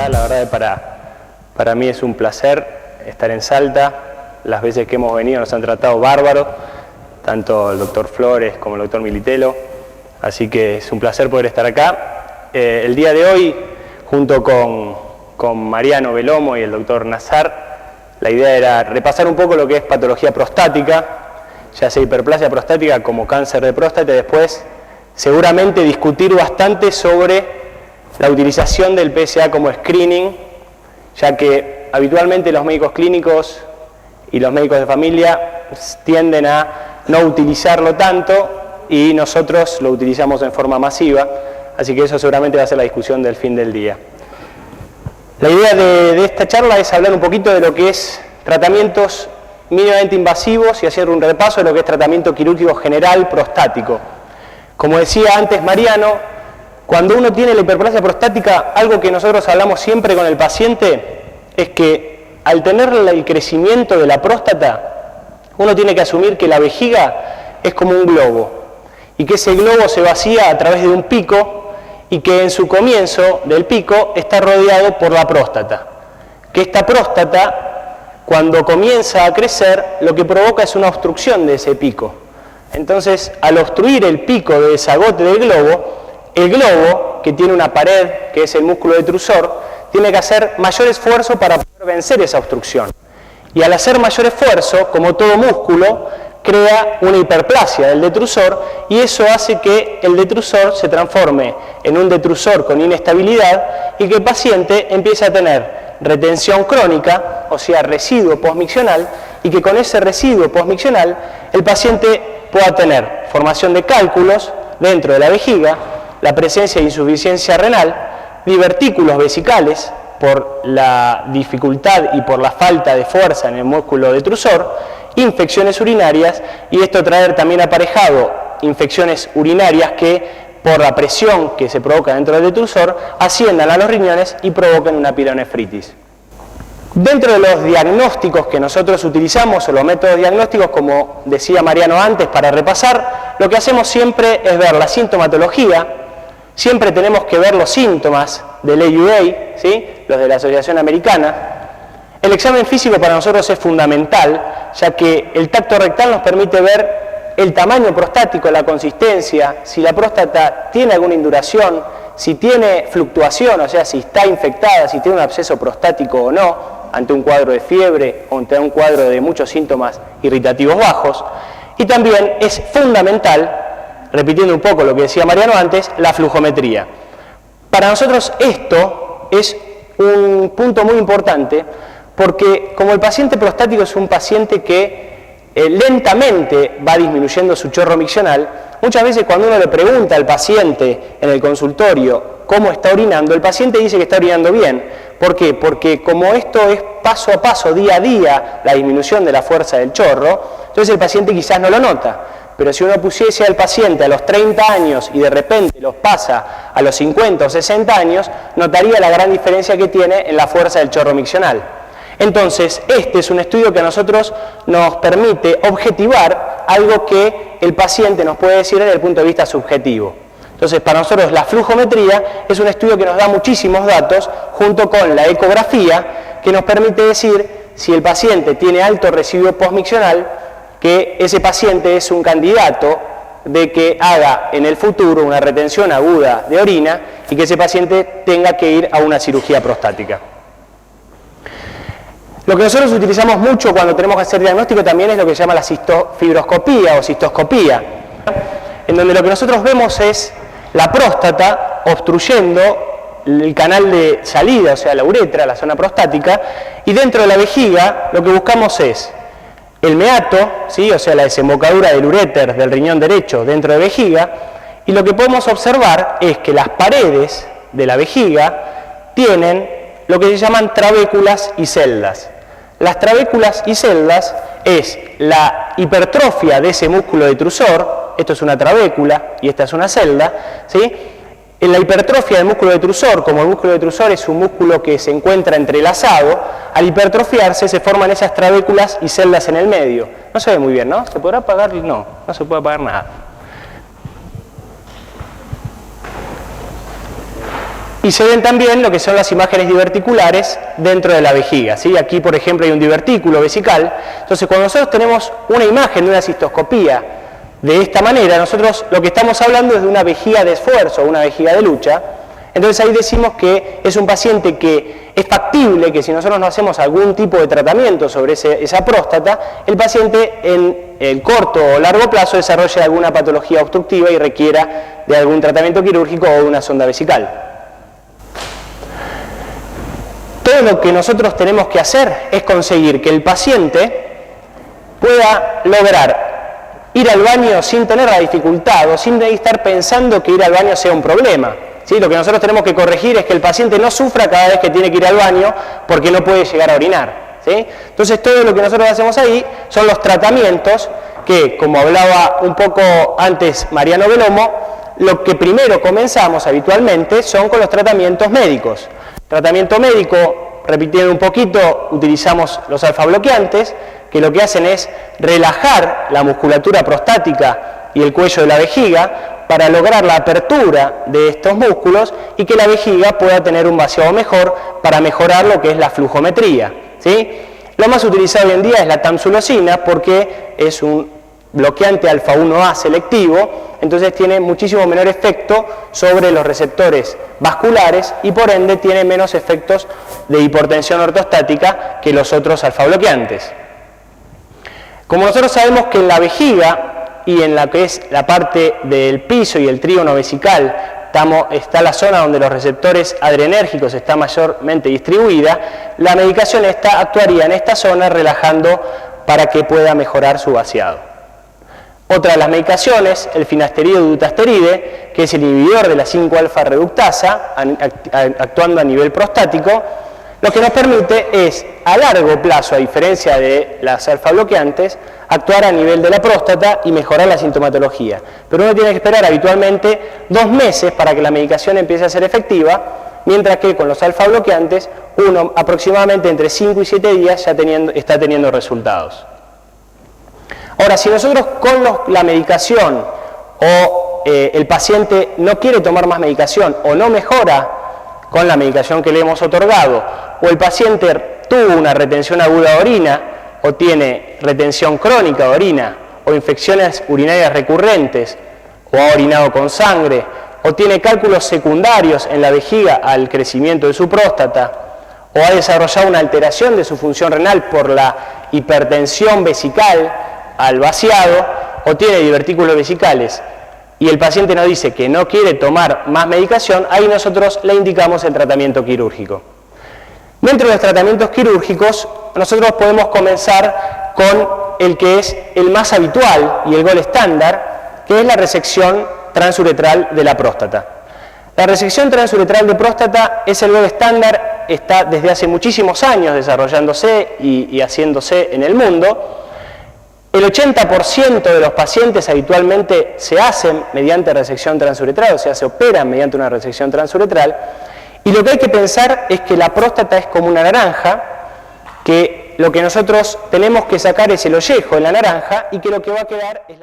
acá. La verdad que para mí es un placer estar en Salta. Las veces que hemos venido nos han tratado bárbaro, tanto el doctor Flores como el doctor Militelo, así que es un placer poder estar acá. El día de hoy, junto con Mariano Velomo y el doctor Nazar, la idea era repasar un poco lo que es patología prostática, ya sea hiperplasia prostática como cáncer de próstata, y después seguramente discutir bastante sobre la utilización del PSA como screening, ya que habitualmente los médicos clínicos y los médicos de familia tienden a no utilizarlo tanto y nosotros lo utilizamos en forma masiva, así que eso seguramente va a ser la discusión del fin del día. La idea de esta charla es hablar un poquito de lo que es tratamientos mínimamente invasivos y hacer un repaso de lo que es tratamiento quirúrgico general prostático. Como decía antes Mariano, cuando uno tiene la hiperplasia prostática, algo que nosotros hablamos siempre con el paciente es que al tener el crecimiento de la próstata, uno tiene que asumir que la vejiga es como un globo y que ese globo se vacía a través de un pico y que en su comienzo del pico está rodeado por la próstata. Que esta próstata, cuando comienza a crecer, lo que provoca es una obstrucción de ese pico. Entonces, al obstruir el pico de desagote del globo, el globo, que tiene una pared, que es el músculo detrusor, tiene que hacer mayor esfuerzo para poder vencer esa obstrucción. Y al hacer mayor esfuerzo, como todo músculo, crea una hiperplasia del detrusor y eso hace que el detrusor se transforme en un detrusor con inestabilidad y que el paciente empiece a tener retención crónica, o sea, residuo postmiccional, y que con ese residuo postmiccional el paciente pueda tener formación de cálculos dentro de la vejiga, la presencia de insuficiencia renal, divertículos vesicales por la dificultad y por la falta de fuerza en el músculo detrusor, infecciones urinarias, y esto traer también aparejado infecciones urinarias que por la presión que se provoca dentro del detrusor asciendan a los riñones y provoquen una pielonefritis. Dentro de los diagnósticos que nosotros utilizamos, o los métodos diagnósticos, como decía Mariano antes, para repasar, lo que hacemos siempre es ver la sintomatología. Siempre tenemos que ver los síntomas del AUA, ¿sí? Los de la Asociación Americana. El examen físico para nosotros es fundamental, ya que el tacto rectal nos permite ver el tamaño prostático, la consistencia, si la próstata tiene alguna induración, si tiene fluctuación, o sea, si está infectada, si tiene un absceso prostático o no, ante un cuadro de fiebre o ante un cuadro de muchos síntomas irritativos bajos. Y también es fundamental, repitiendo un poco lo que decía Mariano antes, la flujometría. Para nosotros esto es un punto muy importante, porque como el paciente prostático es un paciente que lentamente va disminuyendo su chorro miccional, muchas veces cuando uno le pregunta al paciente en el consultorio cómo está orinando, el paciente dice que está orinando bien. ¿Por qué? Porque como esto es paso a paso, día a día, la disminución de la fuerza del chorro, entonces el paciente quizás no lo nota. Pero si uno pusiese al paciente a los 30 años y de repente los pasa a los 50 o 60 años, notaría la gran diferencia que tiene en la fuerza del chorro miccional. Entonces, este es un estudio que a nosotros nos permite objetivar algo que el paciente nos puede decir desde el punto de vista subjetivo. Entonces, para nosotros la flujometría es un estudio que nos da muchísimos datos, junto con la ecografía, que nos permite decir si el paciente tiene alto residuo postmiccional, que ese paciente es un candidato de que haga en el futuro una retención aguda de orina y que ese paciente tenga que ir a una cirugía prostática. Lo que nosotros utilizamos mucho cuando tenemos que hacer diagnóstico también es lo que se llama la fibroscopía o cistoscopía, en donde lo que nosotros vemos es la próstata obstruyendo el canal de salida, o sea, la uretra, la zona prostática, y dentro de la vejiga lo que buscamos es el meato, ¿sí? O sea, la desembocadura del uréter del riñón derecho dentro de vejiga, y lo que podemos observar es que las paredes de la vejiga tienen lo que se llaman trabéculas y celdas. Las trabéculas y celdas es la hipertrofia de ese músculo detrusor, esto es una trabécula y esta es una celda, ¿sí? En la hipertrofia del músculo detrusor, como el músculo detrusor es un músculo que se encuentra entrelazado, al hipertrofiarse se forman esas trabéculas y celdas en el medio. No se ve muy bien, ¿no? ¿Se podrá apagar? No, no se puede apagar nada. Y se ven también lo que son las imágenes diverticulares dentro de la vejiga, ¿sí? Aquí, por ejemplo, hay un divertículo vesical. Entonces, cuando nosotros tenemos una imagen de una cistoscopía de esta manera, nosotros lo que estamos hablando es de una vejiga de esfuerzo, una vejiga de lucha. Entonces ahí decimos que es un paciente que es factible que si nosotros no hacemos algún tipo de tratamiento sobre esa próstata, el paciente en el corto o largo plazo desarrolle alguna patología obstructiva y requiera de algún tratamiento quirúrgico o de una sonda vesical. Todo lo que nosotros tenemos que hacer es conseguir que el paciente pueda lograr ir al baño sin tener la dificultad o sin estar pensando que ir al baño sea un problema. ¿Sí? Lo que nosotros tenemos que corregir es que el paciente no sufra cada vez que tiene que ir al baño porque no puede llegar a orinar. ¿Sí? Entonces todo lo que nosotros hacemos ahí son los tratamientos que, como hablaba un poco antes Mariano Belomo, lo que primero comenzamos habitualmente son con los tratamientos médicos. Tratamiento médico, repitiendo un poquito, utilizamos los alfa-bloqueantes, que lo que hacen es relajar la musculatura prostática y el cuello de la vejiga para lograr la apertura de estos músculos y que la vejiga pueda tener un vaciado mejor para mejorar lo que es la flujometría, ¿sí? Lo más utilizado hoy en día es la tamsulosina porque es un bloqueante alfa-1A selectivo, entonces tiene muchísimo menor efecto sobre los receptores vasculares y por ende tiene menos efectos de hipertensión ortostática que los otros alfa-bloqueantes. Como nosotros sabemos que en la vejiga y en la que es la parte del piso y el trígono vesical está la zona donde los receptores adrenérgicos está mayormente distribuida, la medicación actuaría en esta zona relajando para que pueda mejorar su vaciado. Otra de las medicaciones, el finasteride dutasteride, que es el inhibidor de la 5-alfa reductasa, actuando a nivel prostático, lo que nos permite es, a largo plazo, a diferencia de las alfa-bloqueantes, actuar a nivel de la próstata y mejorar la sintomatología. Pero uno tiene que esperar habitualmente 2 meses para que la medicación empiece a ser efectiva, mientras que con los alfa-bloqueantes, uno aproximadamente entre 5 y 7 días ya está teniendo resultados. Ahora, si nosotros con la medicación o el paciente no quiere tomar más medicación o no mejora con la medicación que le hemos otorgado, o el paciente tuvo una retención aguda de orina, o tiene retención crónica de orina, o infecciones urinarias recurrentes, o ha orinado con sangre, o tiene cálculos secundarios en la vejiga al crecimiento de su próstata, o ha desarrollado una alteración de su función renal por la hipertensión vesical al vaciado, o tiene divertículos vesicales, y el paciente nos dice que no quiere tomar más medicación, ahí nosotros le indicamos el tratamiento quirúrgico. Dentro de los tratamientos quirúrgicos, nosotros podemos comenzar con el que es el más habitual y el gold estándar, que es la resección transuretral de la próstata. La resección transuretral de próstata es el gold estándar, está desde hace muchísimos años desarrollándose y haciéndose en el mundo. El 80% de los pacientes habitualmente se hacen mediante resección transuretral, o sea, se operan mediante una resección transuretral, y lo que hay que pensar es que la próstata es como una naranja, que lo que nosotros tenemos que sacar es el ollejo de la naranja y que lo que va a quedar es la